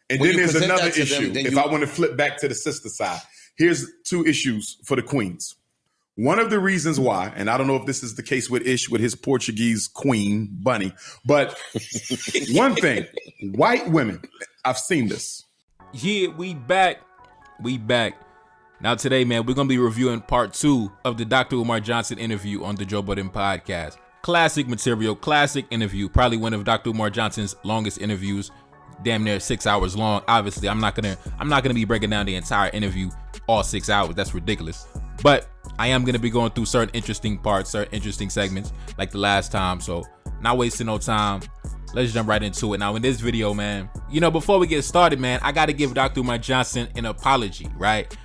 And then there's another issue. If I want to flip back to the sister side, here's two issues for the queens. One of the reasons why, and I don't know if this is the case with Ish, with his Portuguese queen, Bunny, but one thing, white women, I've seen this. Yeah, we back. Now today, man, we're going to be reviewing part 2 of the Dr. Umar Johnson interview on the Joe Budden podcast. Classic material, classic interview, probably one of Dr. Umar Johnson's longest interviews, damn near 6 hours long. Obviously, I'm not gonna be breaking down the entire interview all 6 hours. That's ridiculous. But I am gonna be going through certain interesting parts, certain interesting segments, like the last time. So not wasting no time. Let's jump right into it. Now, in this video, man, before we get started, man, I gotta give Dr. Umar Johnson an apology, right?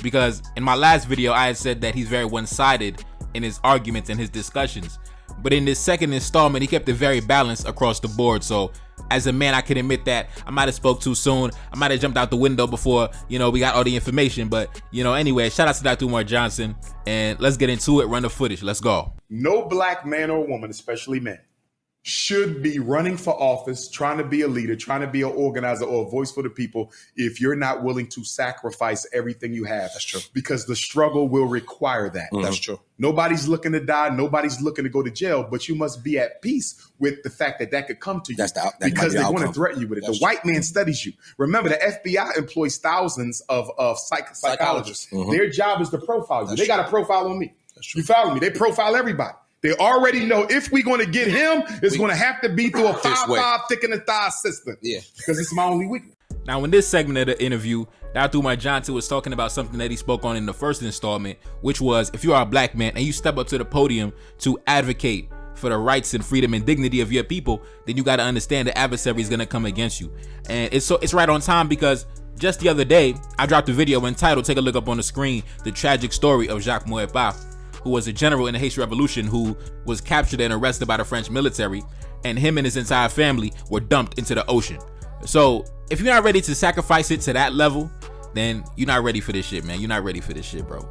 Because in my last video, I had said that he's very one-sided in his arguments and his discussions. But in this second installment, he kept it very balanced across the board. So as a man, I can admit that I might have spoke too soon. I might have jumped out the window before, we got all the information. But, anyway, shout out to Dr. Umar Johnson. And let's get into it. Run the footage. Let's go. No black man or woman, especially men, should be running for office, trying to be a leader, trying to be an organizer or a voice for the people if you're not willing to sacrifice everything you have. That's true. Because the struggle will require that. Mm-hmm. That's true. Nobody's looking to die. Nobody's looking to go to jail, but you must be at peace with the fact that could come to you because they're going to threaten you with it. That's the white man studies you. Remember, the FBI employs thousands of psychologists. Mm-hmm. Their job is to profile you. They got a profile on me. You follow me? They profile everybody. They already know if we're going to get him, it's going to have to be through a 5-5 thick in the thigh system. Yeah. Because it's my only weakness. Now, in this segment of the interview, Dr. Umar Johnson was talking about something that he spoke on in the first installment, which was if you are a black man and you step up to the podium to advocate for the rights and freedom and dignity of your people, then you got to understand the adversary is going to come against you. And it's right on time because just the other day, I dropped a video entitled, take a look up on the screen, The Tragic Story of Jacques Mouepa, who was a general in the Haitian Revolution who was captured and arrested by the French military, and him and his entire family were dumped into the ocean. So if you're not ready to sacrifice it to that level, then you're not ready for this shit, man. You're not ready for this shit, bro.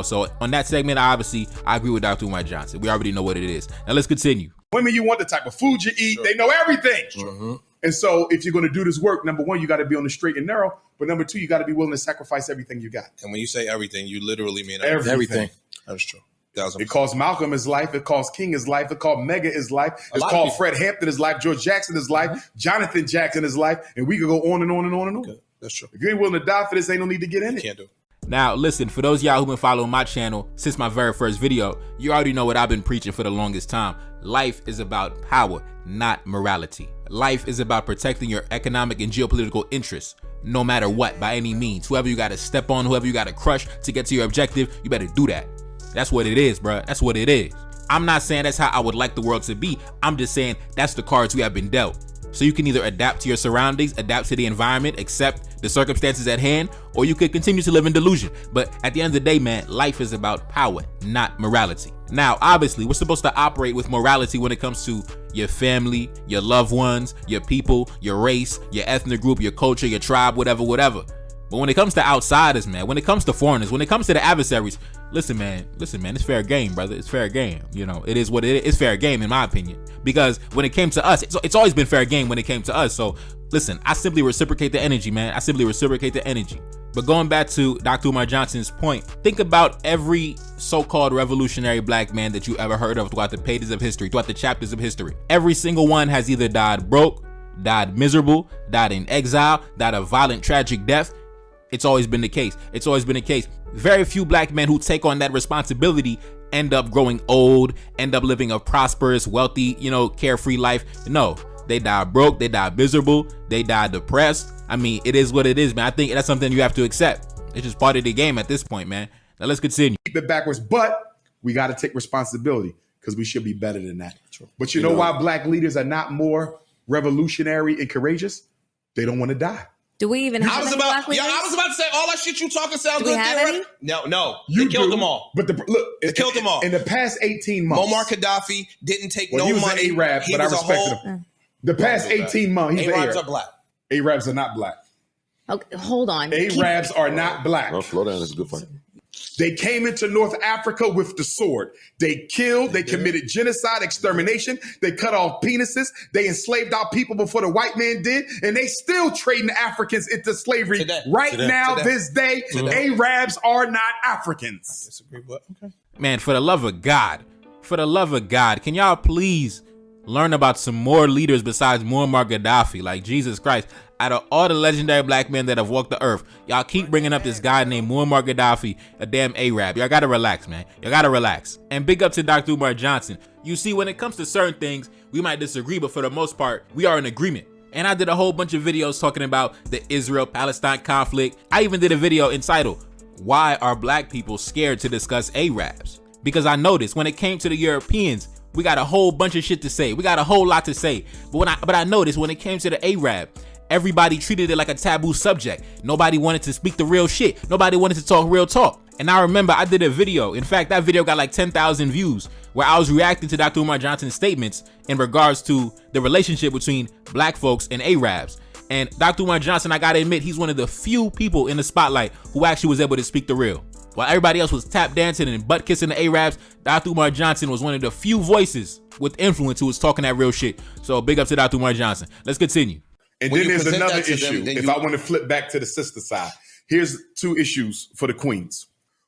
So on that segment, I agree with Dr. Umar Johnson. We already know what it is. Now let's continue. Women, you want the type of food you eat. Sure. They know everything. Mm-hmm. And so if you're going to do this work, number one, you got to be on the straight and narrow. But number two, you got to be willing to sacrifice everything you got. And when you say everything, you literally mean everything. That's true. It cost Malcolm his life. It cost King his life. It cost Mega his life. It's called Fred Hampton his life. George Jackson his life. Jonathan Jackson his life. And we could go on and on and on and on. Okay. That's true. If you ain't willing to die for this, ain't no need to get in it. Can't do it. Now, listen, for those of y'all who've been following my channel since my very first video, you already know what I've been preaching for the longest time. Life is about power, not morality. Life is about protecting your economic and geopolitical interests, no matter what, by any means. Whoever you got to step on, whoever you got to crush to get to your objective, you better do that. That's what it is, bro. That's what it is. I'm not saying that's how I would like the world to be. I'm just saying that's the cards we have been dealt. So you can either adapt to your surroundings, adapt to the environment, accept the circumstances at hand, or you could continue to live in delusion. But at the end of the day, man, life is about power, not morality. Now, obviously, we're supposed to operate with morality when it comes to your family, your loved ones, your people, your race, your ethnic group, your culture, your tribe, whatever. But when it comes to outsiders, man, when it comes to foreigners, when it comes to the adversaries, listen, man, it's fair game, brother. It's fair game. It is what it is. It's fair game, in my opinion, because when it came to us, it's always been fair game when it came to us. So listen, I simply reciprocate the energy, man. I simply reciprocate the energy. But going back to Dr. Umar Johnson's point, think about every so-called revolutionary black man that you ever heard of throughout the pages of history, throughout the chapters of history. Every single one has either died broke, died miserable, died in exile, died a violent, tragic death. It's always been the case. It's always been the case. Very few black men who take on that responsibility end up growing old, end up living a prosperous, wealthy, carefree life. No, they die broke, they die miserable, they die depressed. I mean, it is what it is, man. I think that's something you have to accept. It's just part of the game at this point, man. Now let's continue. Keep it backwards, but we got to take responsibility because we should be better than that. But you know why black leaders are not more revolutionary and courageous? They don't want to die. Do we even have any black leaders? I was about to say all that shit you talking sounds good. Do we have any? No. They killed them all. But they killed them all. In the past 18 months. Muammar Gaddafi didn't take he was money. An Arab, but I respect him. The past 18 months, he's Arabs are black. Arabs are not black. Okay, hold on. Arabs are not black. No, slow down. It's a good fight. They came into North Africa with the sword. They killed, they committed genocide, extermination. They cut off penises. They enslaved our people before the white man did. And they still trading Africans into slavery this day. Arabs are not Africans. I disagree, but okay. Man, for the love of God, can y'all please learn about some more leaders besides Muammar Gaddafi? Like, Jesus Christ. Out of all the legendary black men that have walked the earth, y'all keep bringing up this guy named Muammar Gaddafi, a damn Arab. Y'all gotta relax, man. Y'all gotta relax. And big up to Dr. Umar Johnson. You see, when it comes to certain things, we might disagree, but for the most part, we are in agreement. And I did a whole bunch of videos talking about the Israel-Palestine conflict. I even did a video entitled, "Why Are Black People Scared to Discuss Arabs?" Because I noticed when it came to the Europeans, we got a whole bunch of shit to say. We got a whole lot to say. But I noticed when it came to the Arab, everybody treated it like a taboo subject. Nobody wanted to speak the real shit. Nobody wanted to talk real talk. And I remember I did a video. In fact, that video got like 10,000 views where I was reacting to Dr. Umar Johnson's statements in regards to the relationship between black folks and Arabs. And Dr. Umar Johnson, I gotta admit, he's one of the few people in the spotlight who actually was able to speak the real. While everybody else was tap dancing and butt kissing the Arabs, Dr. Umar Johnson was one of the few voices with influence who was talking that real shit. So big up to Dr. Umar Johnson. Let's continue. And then there's another issue. If I want to flip back to the sister side, here's two issues for the queens.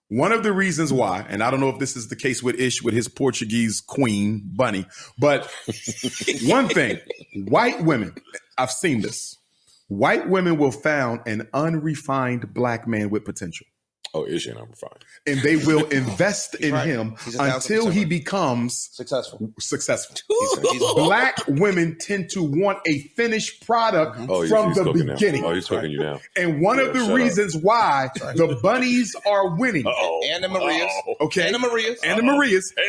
One of the reasons why, and I don't know if this is the case with Ish, with his Portuguese queen, Bunny, but one thing, white women, I've seen this. White women will find an unrefined black man with potential. Oh, Ish ain't unrefined. And they will invest in him until he becomes successful. Black women tend to want a finished product from the beginning. Now. Oh, he's talking you now. And one of the reasons why the bunnies are winning, and the Marias,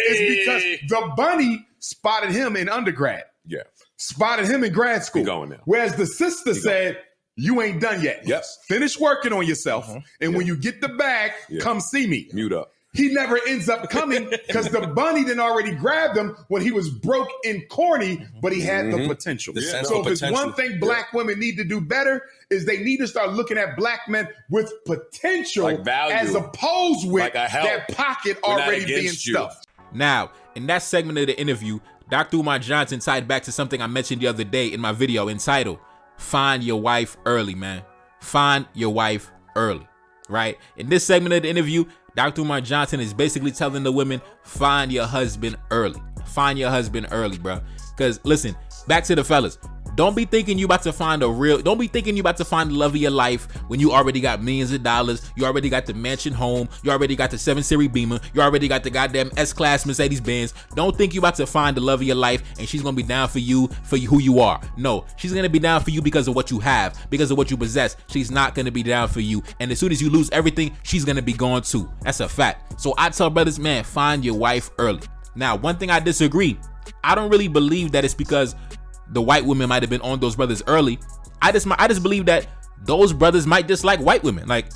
is because the bunny spotted him in undergrad. Yeah. Spotted him in grad school. Going now. Whereas the sister said, you ain't done yet. Yes. Finish working on yourself. And when you get the bag, come see me. Mute up. He never ends up coming because the bunny didn't already grab him when he was broke and corny, but he had the potential. So if it's one thing black women need to do better is they need to start looking at black men with potential, like value, as opposed with that pocket already being stuffed. Now, in that segment of the interview, Dr. Umar Johnson tied back to something I mentioned the other day in my video entitled, "Find Your Wife Early," man. Find your wife early, right? In this segment of the interview, Dr. Umar Johnson is basically telling the women, find your husband early. Find your husband early, bro. Because listen, back to the fellas. Don't be thinking you about to find the love of your life when you already got millions of dollars. You already got the mansion home. You already got the 7 Series Beamer. You already got the goddamn S-Class Mercedes Benz. Don't think you about to find the love of your life and she's going to be down for you who you are. No, she's going to be down for you because of what you have, because of what you possess. She's not going to be down for you. And as soon as you lose everything, she's going to be gone too. That's a fact. So I tell brothers, man, find your wife early. Now, one thing I disagree. I don't really believe that it's because the white women might have been on those brothers early. I just believe that those brothers might dislike white women. Like,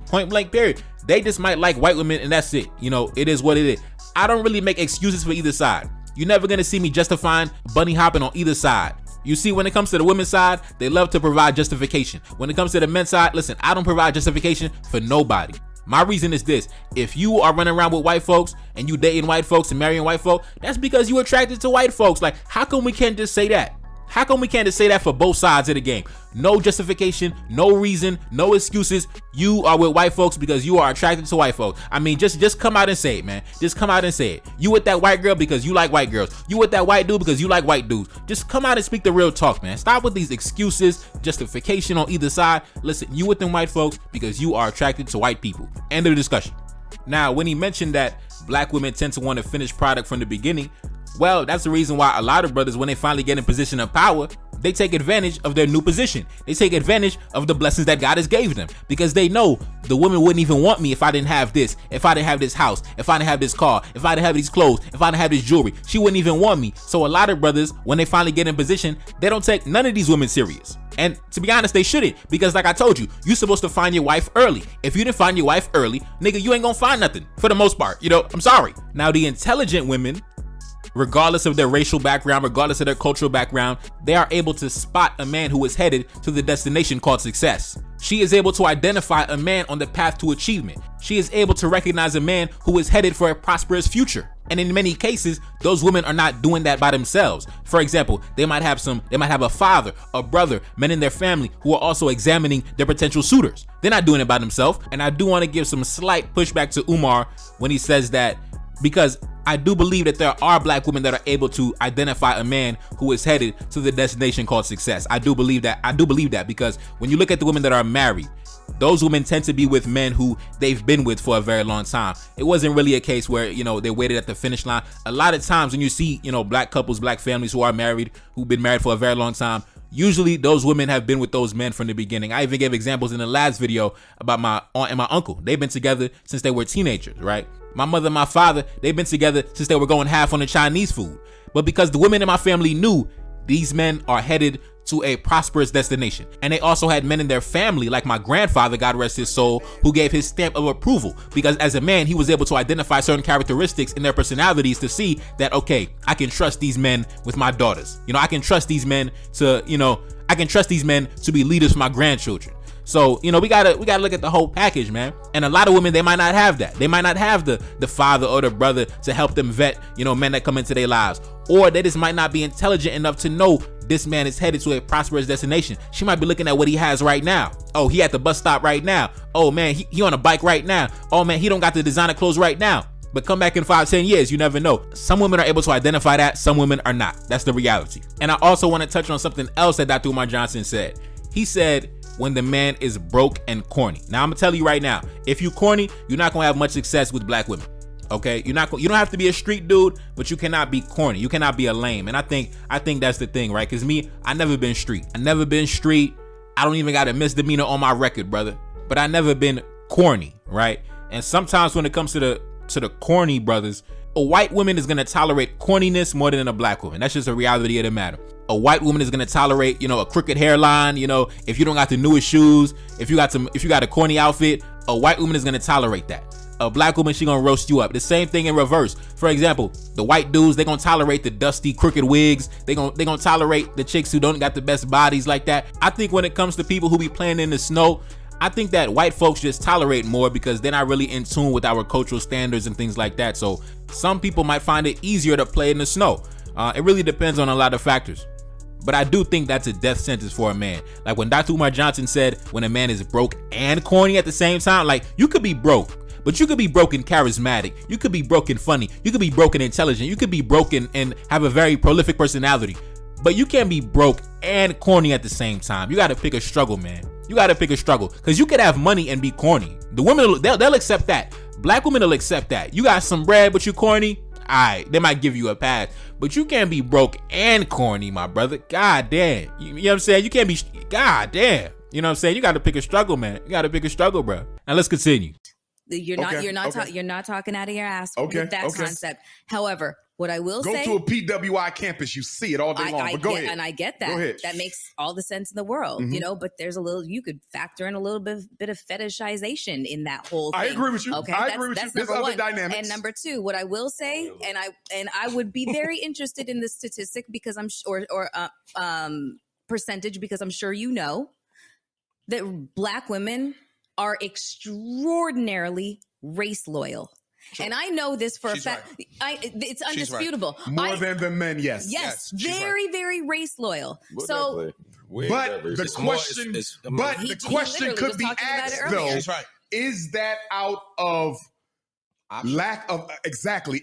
point blank period. They just might like white women and that's it. It is what it is. I don't really make excuses for either side. You're never gonna see me justifying bunny hopping on either side. You see, when it comes to the women's side, they love to provide justification. When it comes to the men's side, listen, I don't provide justification for nobody. My reason is this: if you are running around with white folks and you dating white folks and marrying white folks, that's because you attracted to white folks. Like, how come we can't just say that? How come we can't just say that for both sides of the game? No justification, no reason, no excuses. You are with white folks because you are attracted to white folks. I mean, just come out and say it, man. Just come out and say it. You with that white girl because you like white girls. You with that white dude because you like white dudes. Just come out and speak the real talk, man. Stop with these excuses, justification on either side. Listen, you with them white folks because you are attracted to white people. End of the discussion. Now, when he mentioned that black women tend to want a finished product from the beginning, well, that's the reason why a lot of brothers, when they finally get in position of power, they take advantage of their new position. They take advantage of the blessings that God has gave them because they know the woman wouldn't even want me if I didn't have this, if I didn't have this house, if I didn't have this car, if I didn't have these clothes, if I didn't have this jewelry. She wouldn't even want me. So a lot of brothers, when they finally get in position, they don't take none of these women serious. And to be honest, they shouldn't, because like I told you, you're supposed to find your wife early. If you didn't find your wife early, nigga, you ain't gonna find nothing for the most part. I'm sorry. Now, the intelligent women, regardless of their racial background, regardless of their cultural background, they are able to spot a man who is headed to the destination called success. She is able to identify a man on the path to achievement. she is able to recognize a man who is headed for a prosperous future. And in many cases, those women are not doing that by themselves. For example, they might have a father, a brother, men in their family who are also examining their potential suitors. They're not doing it by themselves. And I do want to give some slight pushback to Umar when he says that, because I do believe that there are black women that are able to identify a man who is headed to the destination called success. I do believe that because when you look at the women that are married, those women tend to be with men who they've been with for a very long time. It wasn't really a case where, they waited at the finish line. A lot of times when you see, black couples, black families who are married, who've been married for a very long time, usually those women have been with those men from the beginning. I even gave examples in the last video about my aunt and my uncle. They've been together since they were teenagers, right? My mother and my father, they've been together since they were going half on the Chinese food. But because the women in my family knew these men are headed to a prosperous destination, and they also had men in their family, like my grandfather, God rest his soul, who gave his stamp of approval, because as a man, he was able to identify certain characteristics in their personalities to see that, okay, I can trust these men with my daughters. I can trust these men to be leaders for my grandchildren. So, we gotta look at the whole package, man. And a lot of women, they might not have that. They might not have the father or the brother to help them vet, men that come into their lives. Or they just might not be intelligent enough to know this man is headed to a prosperous destination. She might be looking at what he has right now. Oh, he at the bus stop right now. Oh man, he on a bike right now. Oh man, he don't got the designer clothes right now. But come back in 5-10 years, you never know. Some women are able to identify that, some women are not. That's the reality. And I also want to touch on something else that Dr. Umar Johnson said. He said, when the man is broke and corny. Now I'm gonna tell you right now, if you corny, you're not gonna have much success with black women. Okay, you don't have to be a street dude, but you cannot be corny. You cannot be a lame. And I think that's the thing, right? Because I never been street. I don't even got a misdemeanor on my record, brother. But I never been corny, right? And sometimes when it comes to the corny brothers, a white woman is gonna tolerate corniness more than a black woman. That's just a reality of the matter. A white woman is gonna tolerate, a crooked hairline. If you don't got the newest shoes, if you got a corny outfit, a white woman is gonna tolerate that. A black woman, she gonna roast you up. The same thing in reverse. For example, the white dudes, they gonna tolerate the dusty, crooked wigs. They gonna tolerate the chicks who don't got the best bodies like that. I think when it comes to people who be playing in the snow, I think that white folks just tolerate more because they're not really in tune with our cultural standards and things like that. So some people might find it easier to play in the snow. It really depends on a lot of factors. But I do think that's a death sentence for a man. Like when Dr. Umar Johnson said, when a man is broke and corny at the same time, like you could be broke, but you could be broken charismatic. You could be broken funny. You could be broken intelligent. You could be broken and have a very prolific personality. But you can't be broke and corny at the same time. You got to pick a struggle, man. You got to pick a struggle because you could have money and be corny. The women, they'll accept that. Black women will accept that. You got some bread, but you corny. All right, they might give you a pass. But you can't be broke and corny, my brother. God damn. You know what I'm saying? You can't be, god damn. You know what I'm saying? You got to pick a struggle, man. You got to pick a struggle, bro. Now let's continue. You're not talking out of your ass with that concept. However, what I will say, go to a PWI campus, you see it all day long. But go ahead, and I get that. Go ahead. That makes all the sense in the world, But there's you could factor in a little bit of fetishization in that whole thing. I agree with you. Okay, I agree with you. There's other dynamics. And number two, what I will say, and I would be very interested in this statistic because I'm percentage because I'm sure you know that black women are extraordinarily race loyal. Sure. And I know this for a fact. Right. It's undisputable. Right. More than the men, yes. Yes, very, very race loyal. So, but the question could be asked, though, is that out of lack of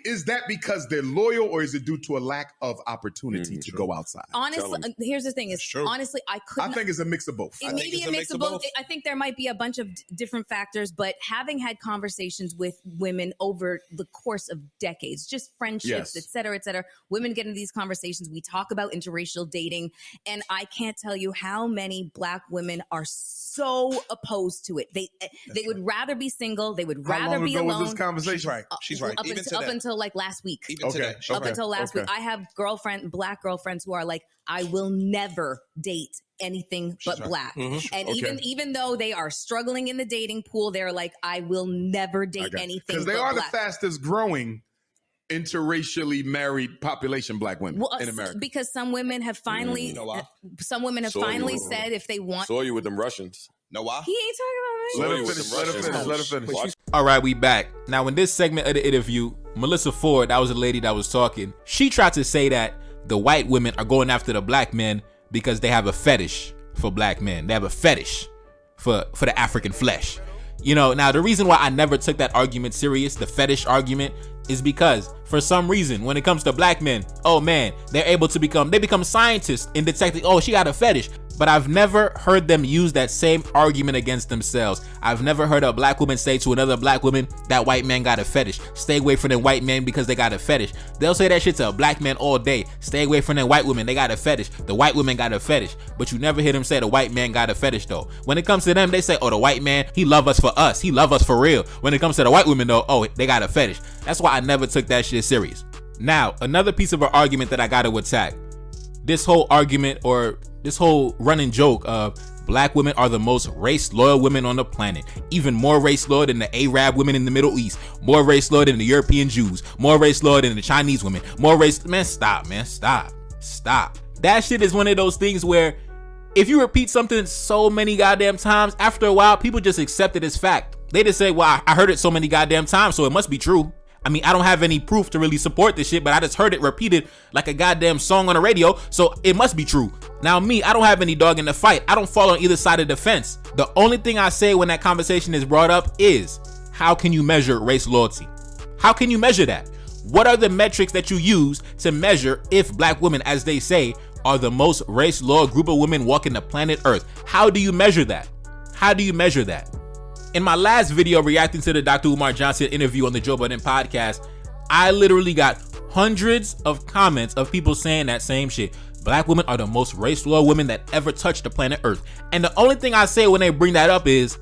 is that because they're loyal or is it due to a lack of opportunity to go outside? Honestly, here's the thing honestly, I think it's a mix of both. It may be a mix of both. I think there might be a bunch of different factors, but having had conversations with women over the course of decades, just friendships, et cetera, women get into these conversations. We talk about interracial dating, and I can't tell you how many black women are so opposed to it. They would rather be single. They would rather be alone. How long ago was this conversation? She's right. Up until like last week. Up until last week. I have black girlfriends who are like, I will never date anything but black. Mm-hmm. And even though they are struggling in the dating pool, they're like, I will never date anything but black. Because they are the fastest growing interracially married population, black women in America. Because some women have finally, said if they want. Saw you with them Russians. Know why? He ain't talking about me. Let her finish. All right, we back. Now, in this segment of the interview, Melissa Ford, that was a lady that was talking, she tried to say that the white women are going after the black men because they have a fetish for black men. They have a fetish for the African flesh. You know, now the reason why I never took that argument serious, the fetish argument, is because for some reason, when it comes to black men, oh man, they become scientists in detecting, oh, she got a fetish. But I've never heard them use that same argument against themselves. I've never heard a black woman say to another black woman, that white man got a fetish. Stay away from the white men because they got a fetish. They'll say that shit to a black man all day. Stay away from the white women. They got a fetish. The white women got a fetish. But you never hear them say the white man got a fetish though. When it comes to them, they say, oh, the white man, he love us for us. He love us for real. When it comes to the white women though, oh, they got a fetish. That's why I never took that shit serious. Now, another piece of an argument that I got to attack. This whole argument or this whole running joke of black women are the most race loyal women on the planet, even more race loyal than the Arab women in the Middle East, more race loyal than the European Jews, more race loyal than the Chinese women, stop. That shit is one of those things where if you repeat something so many goddamn times, after a while people just accept it as fact. They just say, well, I heard it so many goddamn times, so it must be true. I mean, I don't have any proof to really support this shit, but I just heard it repeated like a goddamn song on the radio, so it must be true. Now me, I don't have any dog in the fight. I don't fall on either side of the fence. The only thing I say when that conversation is brought up is, how can you measure race loyalty? How can you measure that? What are the metrics that you use to measure if black women, as they say, are the most race loyal group of women walking the planet Earth? How do you measure that? How do you measure that? In my last video reacting to the Dr. Umar Johnson interview on the Joe Budden podcast, I literally got hundreds of comments of people saying that same shit. Black women are the most race loyal women that ever touched the planet Earth. And the only thing I say when they bring that up is,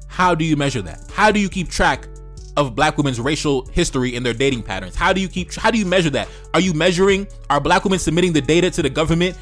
how do you measure that? How do you keep track of black women's racial history and their dating patterns? How do you measure that? Are black women submitting the data to the government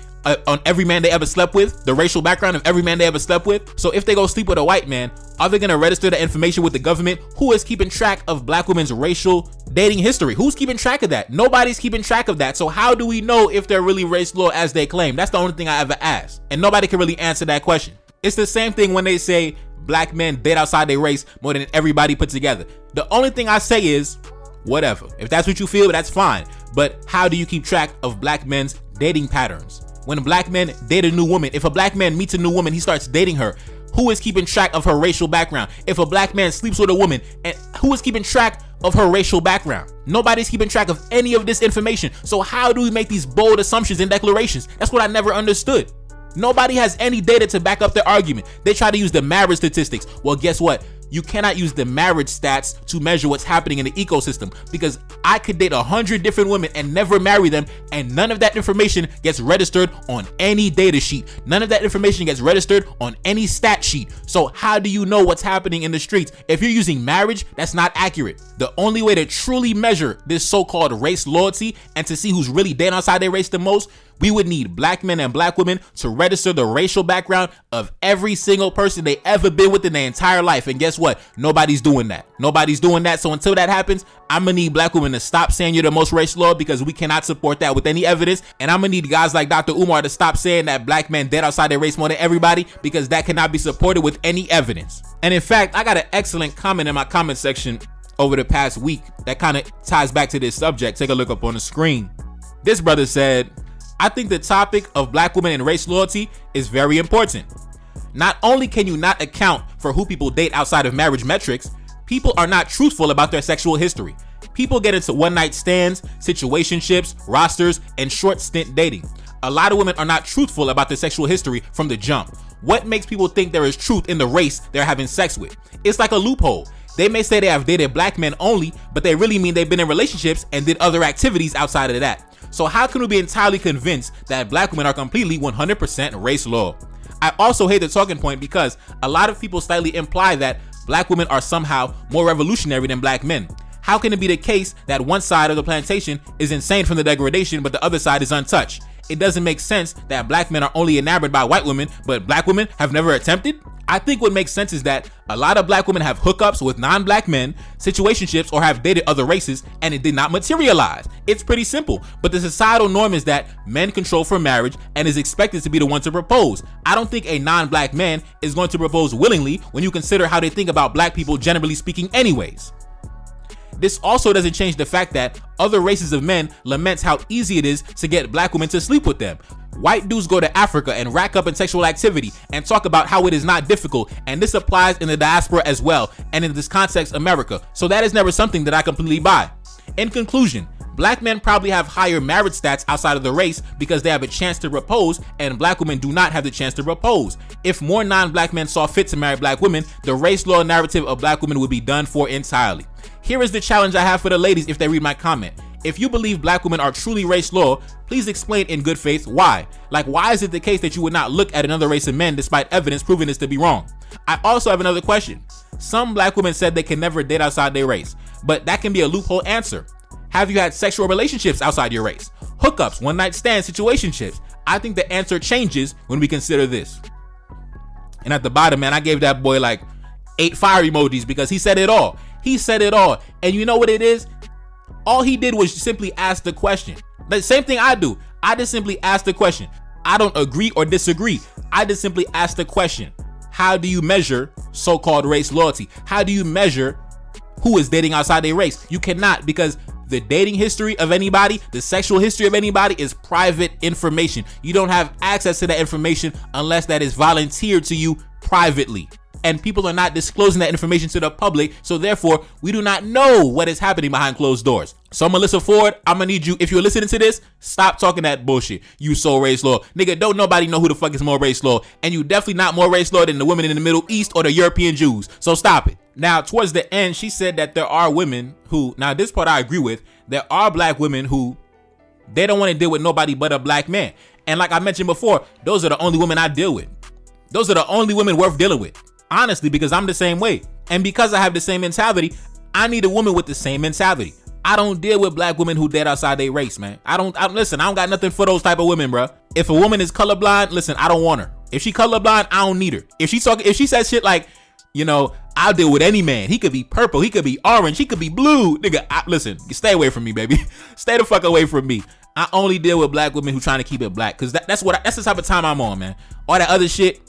on every man they ever slept with, the racial background of every man they ever slept with? So if they go sleep with a white man, are they gonna register the information with the government? Who is keeping track of black women's racial dating history? Who's keeping track of that? Nobody's keeping track of that. So how do we know if they're really race loyal as they claim? That's the only thing I ever asked, and nobody can really answer that question. It's the same thing when they say black men date outside their race more than everybody put together. The only thing I say is, whatever. If that's what you feel, that's fine. But how do you keep track of black men's dating patterns? When black men date a new woman, if a black man meets a new woman, he starts dating her, who is keeping track of her racial background? If a black man sleeps with a woman, and who is keeping track of her racial background? Nobody's keeping track of any of this information. So how do we make these bold assumptions and declarations? That's what I never understood. Nobody has any data to back up their argument. They try to use the marriage statistics. Well, guess what? You cannot use the marriage stats to measure what's happening in the ecosystem, because I could date 100 different women and never marry them, and none of that information gets registered on any data sheet. None of that information gets registered on any stat sheet. So how do you know what's happening in the streets? If you're using marriage, that's not accurate. The only way to truly measure this so-called race loyalty and to see who's really dating outside their race the most, we would need black men and black women to register the racial background of every single person they ever been with in their entire life. And guess what? Nobody's doing that. Nobody's doing that. So until that happens, I'm gonna need black women to stop saying you're the most race loyal, because we cannot support that with any evidence. And I'm gonna need guys like Dr. Umar to stop saying that black men date outside their race more than everybody, because that cannot be supported with any evidence. And in fact, I got an excellent comment in my comment section over the past week that kind of ties back to this subject. Take a look up on the screen. This brother said, I think the topic of black women and race loyalty is very important. Not only can you not account for who people date outside of marriage metrics, people are not truthful about their sexual history. People get into one-night stands, situationships, rosters, and short stint dating. A lot of women are not truthful about their sexual history from the jump. What makes people think there is truth in the race they're having sex with? It's like a loophole. They may say they have dated black men only, but they really mean they've been in relationships and did other activities outside of that. So how can we be entirely convinced that black women are completely 100% race loyal? I also hate the talking point because a lot of people slightly imply that black women are somehow more revolutionary than black men. How can it be the case that one side of the plantation is insane from the degradation, but the other side is untouched? It doesn't make sense that black men are only enamored by white women, but black women have never attempted. I think what makes sense is that a lot of black women have hookups with non-black men, situationships, or have dated other races, and it did not materialize. It's pretty simple, but the societal norm is that men control for marriage and is expected to be the one to propose. I don't think a non-black man is going to propose willingly when you consider how they think about black people generally speaking anyways. This also doesn't change the fact that other races of men lament how easy it is to get black women to sleep with them. White dudes go to Africa and rack up in sexual activity and talk about how it is not difficult, and this applies in the diaspora as well, and in this context, America. So that is never something that I completely buy. In conclusion, black men probably have higher marriage stats outside of the race because they have a chance to propose, and black women do not have the chance to propose. If more non-black men saw fit to marry black women, the race law narrative of black women would be done for entirely. Here is the challenge I have for the ladies if they read my comment. If you believe black women are truly race law, please explain in good faith why. Like, why is it the case that you would not look at another race of men despite evidence proving this to be wrong? I also have another question. Some black women said they can never date outside their race, but that can be a loophole answer. Have you had sexual relationships outside your race? Hookups, one-night stands, situationships? I think the answer changes when we consider this. And at the bottom, man, I gave that boy like 8 fire emojis because he said it all. He said it all. And you know what it is? All he did was simply ask the question. The same thing I do. I just simply ask the question. I don't agree or disagree. I just simply ask the question. How do you measure so-called race loyalty? How do you measure who is dating outside their race? You cannot, because the dating history of anybody, the sexual history of anybody is private information. You don't have access to that information unless that is volunteered to you privately. And people are not disclosing that information to the public, so therefore, we do not know what is happening behind closed doors. So Melissa Ford, I'm gonna need you, if you're listening to this, stop talking that bullshit. You so race law. Nigga, don't nobody know who the fuck is more race law, and you definitely not more race law than the women in the Middle East or the European Jews, so stop it. Now, towards the end, she said that there are women who, now this part I agree with, there are black women who, they don't want to deal with nobody but a black man. And like I mentioned before, those are the only women I deal with. Those are the only women worth dealing with. Honestly, because I'm the same way. And because I have the same mentality, I need a woman with the same mentality. I don't deal with black women who date outside their race, man. Listen, I don't got nothing for those type of women, bro. If a woman is colorblind, listen, I don't want her. If she colorblind, I don't need her. If she says shit like, you know, I'll deal with any man. He could be purple, he could be orange, he could be blue. Nigga, listen, stay away from me, baby. Stay the fuck away from me. I only deal with black women who trying to keep it black, because that's the type of time I'm on, man. All that other shit,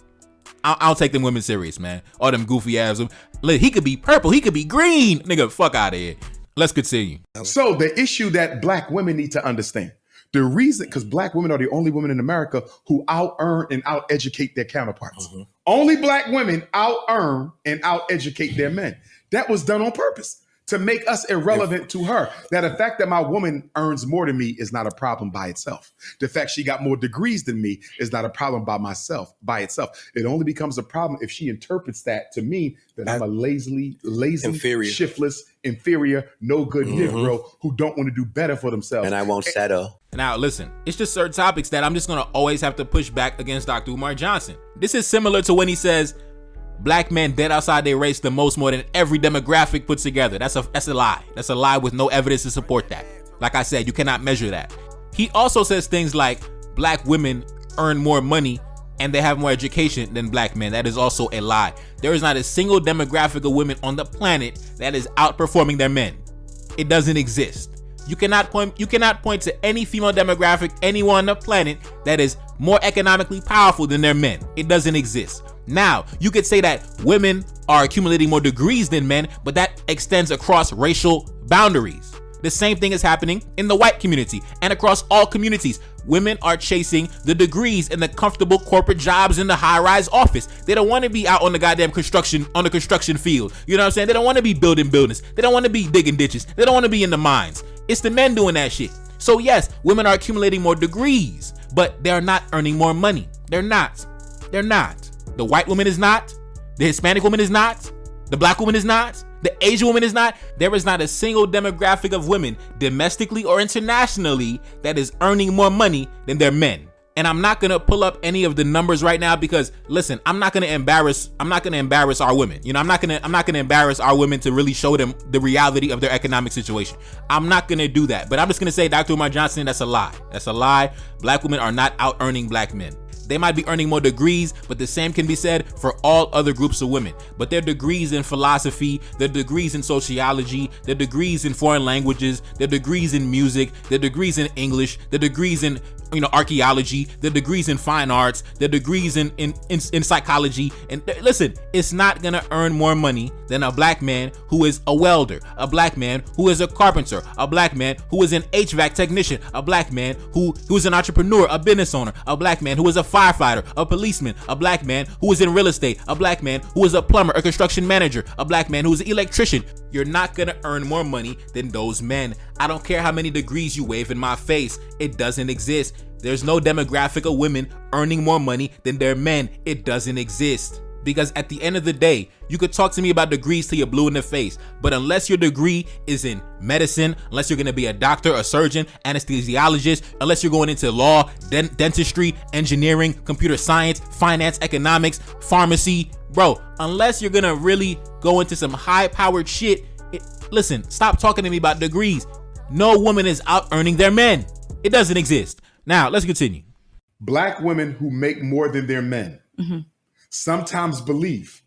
I don't take them women serious, man. All them goofy ass. Look, he could be purple, he could be green. Nigga, fuck out of here. Let's continue. So the issue that black women need to understand, the reason, because black women are the only women in America who out-earn and out-educate their counterparts. Mm-hmm. Only black women out-earn and out-educate their men. That was done on purpose to make us irrelevant to her. That the fact that my woman earns more than me is not a problem by itself. The fact she got more degrees than me is not a problem by itself. It only becomes a problem if she interprets that to mean that I'm a lazy, inferior, shiftless, inferior, no good Negro who don't want to do better for themselves. And I won't settle. Now, listen, it's just certain topics that I'm just going to always have to push back against Dr. Umar Johnson. This is similar to when he says, black men dead outside their race the most more than every demographic put together. That's a lie. That's a lie with no evidence to support that. Like I said, you cannot measure that. He also says things like black women earn more money and they have more education than black men. That is also a lie. There is not a single demographic of women on the planet that is outperforming their men. It doesn't exist. You cannot point to any female demographic anywhere on the planet that is more economically powerful than their men. It doesn't exist. Now, you could say that women are accumulating more degrees than men, but that extends across racial boundaries. The same thing is happening in the white community and across all communities. Women are chasing the degrees and the comfortable corporate jobs in the high-rise office. They don't want to be out on the goddamn construction field. You know what I'm saying? They don't want to be building buildings. They don't want to be digging ditches. They don't want to be in the mines. It's the men doing that shit. So yes, women are accumulating more degrees, but they're not earning more money. They're not. The white woman is not. The Hispanic woman is not. The black woman is not. The Asian woman is not. There is not a single demographic of women, domestically or internationally, that is earning more money than their men. And I'm not gonna pull up any of the numbers right now because listen, I'm not gonna embarrass our women. You know, I'm not gonna embarrass our women to really show them the reality of their economic situation. I'm not gonna do that. But I'm just gonna say, Dr. Umar Johnson, that's a lie. That's a lie. Black women are not out earning black men. They might be earning more degrees, but the same can be said for all other groups of women. But their degrees in philosophy, their degrees in sociology, their degrees in foreign languages, their degrees in music, their degrees in English, their degrees in archaeology, their degrees in fine arts, their degrees in psychology. And listen, it's not gonna earn more money than a black man who is a welder, a black man who is a carpenter, a black man who is an HVAC technician, a black man who is an entrepreneur, a business owner, a black man who is a firefighter, a policeman, a black man who is in real estate, a black man who is a plumber, a construction manager, a black man who is an electrician. You're not gonna earn more money than those men. I don't care how many degrees you wave in my face. It doesn't exist. There's no demographic of women earning more money than their men. It doesn't exist. Because at the end of the day, you could talk to me about degrees till you're blue in the face, but unless your degree is in medicine, unless you're gonna be a doctor, a surgeon, anesthesiologist, unless you're going into law, dentistry, engineering, computer science, finance, economics, pharmacy, bro, unless you're gonna really go into some high-powered shit, listen, stop talking to me about degrees. No woman is out earning their men. It doesn't exist. Now, let's continue. Black women who make more than their men sometimes believe,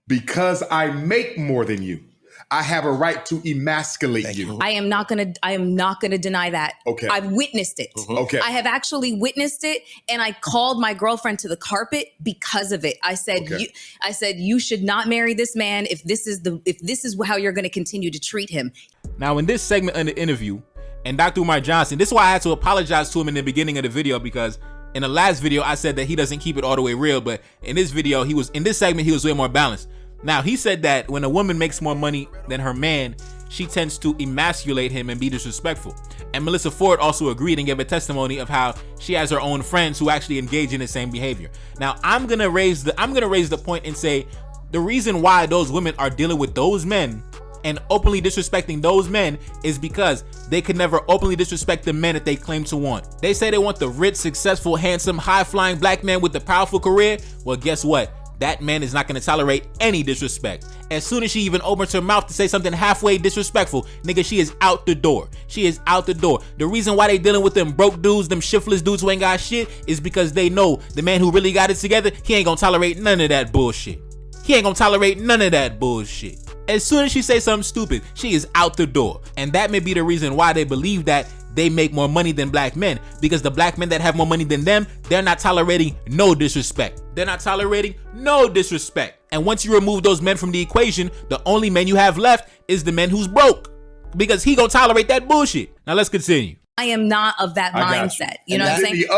because I make more than you, I have a right to emasculate you. I am not gonna deny that. Okay. I've witnessed it. Okay. I have actually witnessed it, and I called my girlfriend to the carpet because of it. I said, you should not marry this man if this is how you're gonna continue to treat him. Now, in this segment of the interview, and Dr. Umar Johnson, this is why I had to apologize to him in the beginning of the video, because in the last video, I said that he doesn't keep it all the way real, but in this video, in this segment, he was way more balanced. Now, he said that when a woman makes more money than her man, she tends to emasculate him and be disrespectful. And Melissa Ford also agreed and gave a testimony of how she has her own friends who actually engage in the same behavior. Now, I'm gonna raise the point and say the reason why those women are dealing with those men and openly disrespecting those men is because they could never openly disrespect the men that they claim to want. They say they want the rich, successful, handsome, high-flying black man with the powerful career. Well, guess what? That man is not going to tolerate any disrespect. As soon as she even opens her mouth to say something halfway disrespectful, nigga, she is out the door. She is out the door. The reason why they dealing with them broke dudes, them shiftless dudes who ain't got shit, is because they know the man who really got it together, he ain't gonna tolerate none of that bullshit. He ain't gonna tolerate none of that bullshit. As soon as she say something stupid, she is out the door. And that may be the reason why they believe that they make more money than black men, because the black men that have more money than them, they're not tolerating no disrespect. They're not tolerating no disrespect. And once you remove those men from the equation, the only man you have left is the man who's broke, because he gonna tolerate that bullshit. Now let's continue. I am not of that mindset. You know what I'm saying? The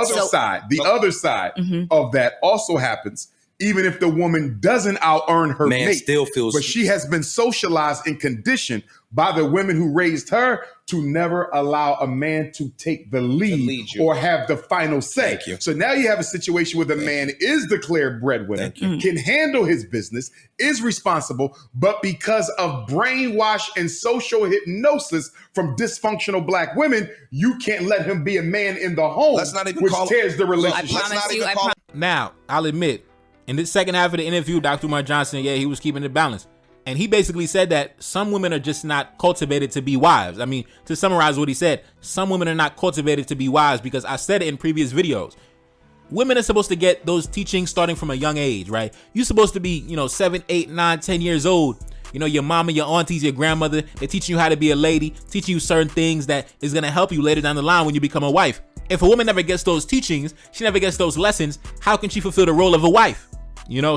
other side of that also happens. Even if the woman doesn't out-earn her mate, still feels, but she has been socialized and conditioned by the women who raised her to never allow a man to take the lead or have the final say. So now you have a situation where the man is declared breadwinner, can handle his business, is responsible, but because of brainwash and social hypnosis from dysfunctional black women, you can't let him be a man in the home, which tears the relationship. Now, I'll admit, in the second half of the interview, Dr. Umar Johnson, he was keeping it balanced. And he basically said that some women are just not cultivated to be wives. I mean, to summarize what he said, some women are not cultivated to be wives, because I said it in previous videos. Women are supposed to get those teachings starting from a young age, right? You're supposed to be, 7, 8, 9, 10 years old. Your mama, your aunties, your grandmother, they're teaching you how to be a lady, teaching you certain things that is going to help you later down the line when you become a wife. If a woman never gets those teachings, she never gets those lessons, how can she fulfill the role of a wife?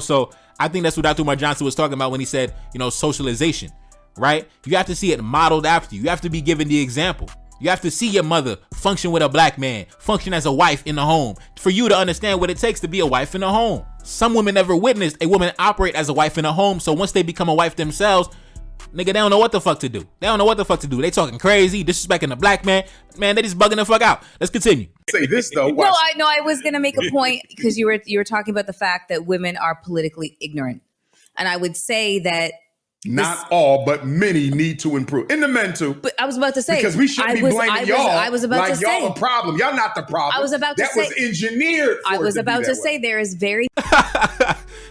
So I think that's what Dr. Umar Johnson was talking about when he said, socialization, right? You have to see it modeled after you. You have to be given the example. You have to see your mother function with a black man, function as a wife in the home, for you to understand what it takes to be a wife in the home. Some women never witnessed a woman operate as a wife in the home, so once they become a wife themselves, nigga, they don't know what the fuck to do. They talking crazy, disrespecting the black man. Man, they just bugging the fuck out. Let's continue. Say this though. I was gonna make a point because you were talking about the fact that women are politically ignorant, and I would say that Not all, but many need to improve. And the men too. But I was about to say, because we shouldn't be blaming y'all. I was about like to y'all say, a problem. Y'all not the problem. I was about to that say was engineered. I was about to say there is very.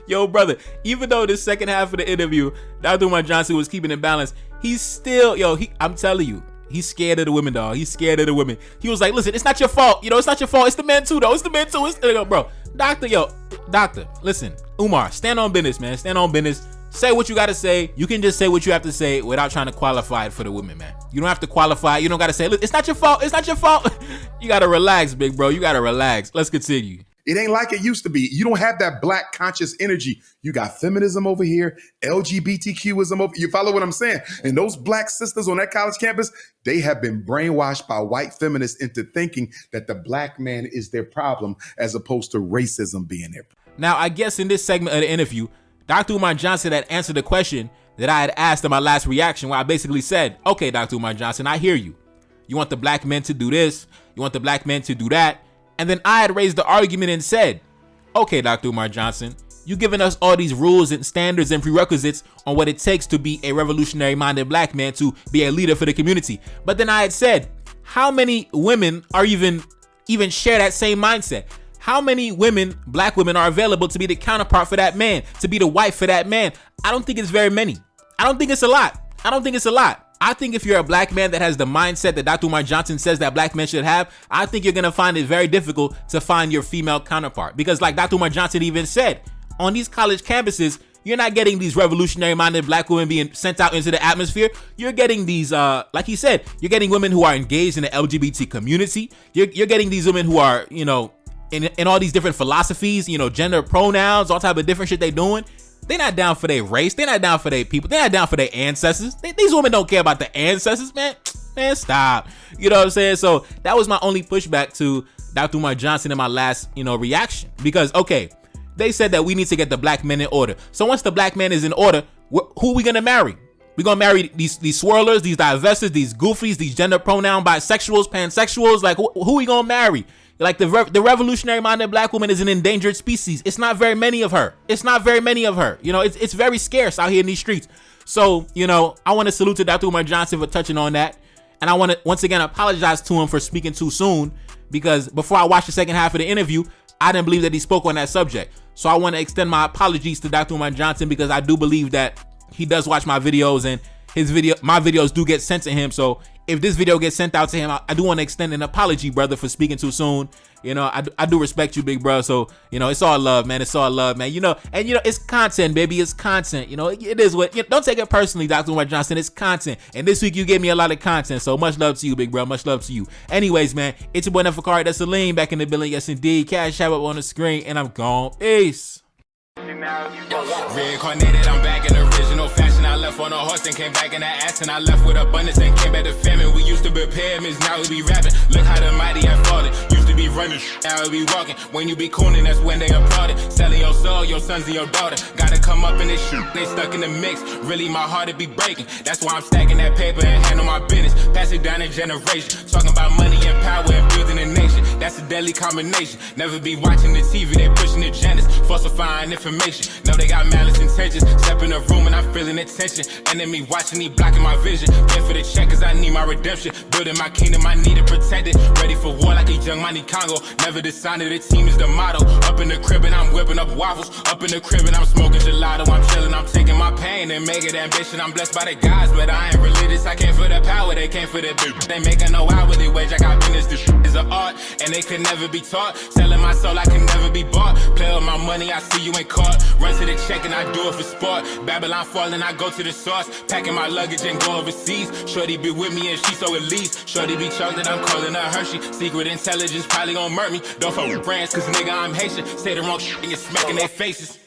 Yo, brother. Even though the second half of the interview, Dr. Umar Johnson was keeping it balanced, he's still, I'm telling you, he's scared of the women, dog. He's scared of the women. He was like, listen, it's not your fault. It's not your fault. It's the men too, though. It's the men too. Bro, doctor, listen, Umar, stand on business, man. Stand on business. Say what you got to say. You can just say what you have to say without trying to qualify it for the women, man. You don't have to qualify. You don't got to say, look, it's not your fault. It's not your fault. You got to relax, big bro. You got to relax. Let's continue. It ain't like it used to be. You don't have that black conscious energy. You got feminism over here, LGBTQism over. You follow what I'm saying? And those black sisters on that college campus, they have been brainwashed by white feminists into thinking that the black man is their problem as opposed to racism being there. Now, I guess in this segment of the interview, Dr. Umar Johnson had answered the question that I had asked in my last reaction, where I basically said, okay, Dr. Umar Johnson, I hear you. You want the black men to do this. You want the black men to do that. And then I had raised the argument and said, okay, Dr. Umar Johnson, you giving us all these rules and standards and prerequisites on what it takes to be a revolutionary-minded black man, to be a leader for the community. But then I had said, how many women are even share that same mindset? How many women, black women, are available to be the counterpart for that man, to be the wife for that man? I don't think it's very many. I don't think it's a lot. I think if you're a black man that has the mindset that Dr. Umar Johnson says that black men should have, I think you're going to find it very difficult to find your female counterpart. Because like Dr. Umar Johnson even said, on these college campuses, you're not getting these revolutionary-minded black women being sent out into the atmosphere. You're getting these, like he said, you're getting women who are engaged in the LGBT community. You're getting these women who are, in all these different philosophies, gender pronouns, all type of different shit they doing. They're not down for their race. They're not down for their people. They're not down for their ancestors. These women don't care about the ancestors, man. Man, stop. You know what I'm saying? So that was my only pushback to Dr. Umar Johnson in my last, reaction. Because, okay, they said that we need to get the black men in order. So once the black man is in order, who are we going to marry? We're going to marry these swirlers, these divestors, these goofies, these gender pronoun bisexuals, pansexuals. Like, who are we going to marry? Like the revolutionary-minded black woman is an endangered species. It's not very many of her. It's very scarce out here in these streets. So, I want to salute to Dr. Umar Johnson for touching on that. And I want to once again apologize to him for speaking too soon, because before I watched the second half of the interview, I didn't believe that he spoke on that subject. So I want to extend my apologies to Dr. Umar Johnson, because I do believe that he does watch my videos, and my videos do get sent to him. So if this video gets sent out to him, I do want to extend an apology, brother, for speaking too soon. I do respect you, big bro. So, it's all love, man. It's all love, man. It's content, baby. It's content. It is what, don't take it personally, Dr. Umar Johnson. It's content. And this week you gave me a lot of content. So much love to you, big bro. Much love to you. Anyways, man, it's your boy Neferkari. That's Salim back in the building. Yes, indeed. Cash out on the screen, and I'm gone. Peace. Reincarnated, I'm back in original fashion. I left on a horse and came back in the ass, and I left with abundance and came back to famine. We used to be pyramids, now we be rapping. Look how the mighty have fallen. Used to be running, now we be walking. When you be cooning, that's when they applauded. Selling your soul, your sons and your daughter. Gotta come up in this shit, they stuck in the mix. Really, my heart it be breaking. That's why I'm stacking that paper and handle my business. Pass it down in generation. Talking about money and power and building a nation. That's a deadly combination. Never be watching the TV, they pushing agendas, falsifying information. Know they got malice intentions. Step in the room and I'm feeling the tension. Enemy watching, he blocking my vision. Pay for the check cause I need my redemption. Building my kingdom, I need it protected. Ready for war like a young Money Congo. Never decided the team is the motto. Up in the crib and I'm whipping up waffles. Up in the crib and I'm smoking gelato. I'm chilling, I'm taking my pain and make it ambition. I'm blessed by the gods, but I ain't religious. I came for the power, they came for the bitch. They making no hourly wage, I got business. This is an art and they could never be taught. Selling my soul, I can never be bought. Play with my money, I see you ain't caught. Run to the check and I do it for sport. Babylon falling, I go to the source. Packing my luggage and go overseas. Shorty be with me and she so elite. Shorty be chocolate, I'm calling her Hershey. Secret intelligence probably gon' murk me. Don't fuck with friends, cause nigga I'm Haitian. Say the wrong shit and you're smacking their faces.